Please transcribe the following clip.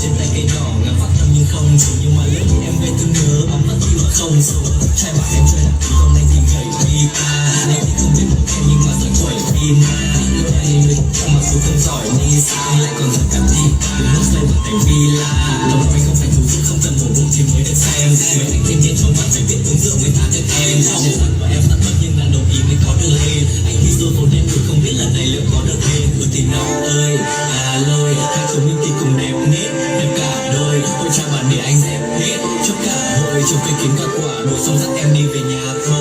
trên tay cây đỏ ngắm phát tâm nhưng không trùng, nhưng mà lớn thì em gây thương nhớ ấm ức khi mà không sống. Trai bảo em chơi nặng thì hôm nay thì gầy guitar, em thì không biết một em nhưng mà giỏi quẩy pina. Người này người ta mặc dù không giỏi đi sang lại còn giỏi cả đi đừng nước xây một thành villa. Đồng quanh không phải thủ chức không cần mổ bụng thì mới được xem. Mấy anh thiên nhiên trong mặt phải biết uống rượu mới thả được em. Trong một phần của em sẵn mất nhưng đang đồng ý mới có được lên. Anh đi rồi phố đêm rồi không biết lần này liệu có được lên. Thì nào ơi lôi hai chúng mình thì cùng đẹp nết đẹp cả đôi. Ôi cha bạn để anh dẹp hết cho cả hội trồng cây kiến cả quả đồ xong dắt em đi về nhà thôi.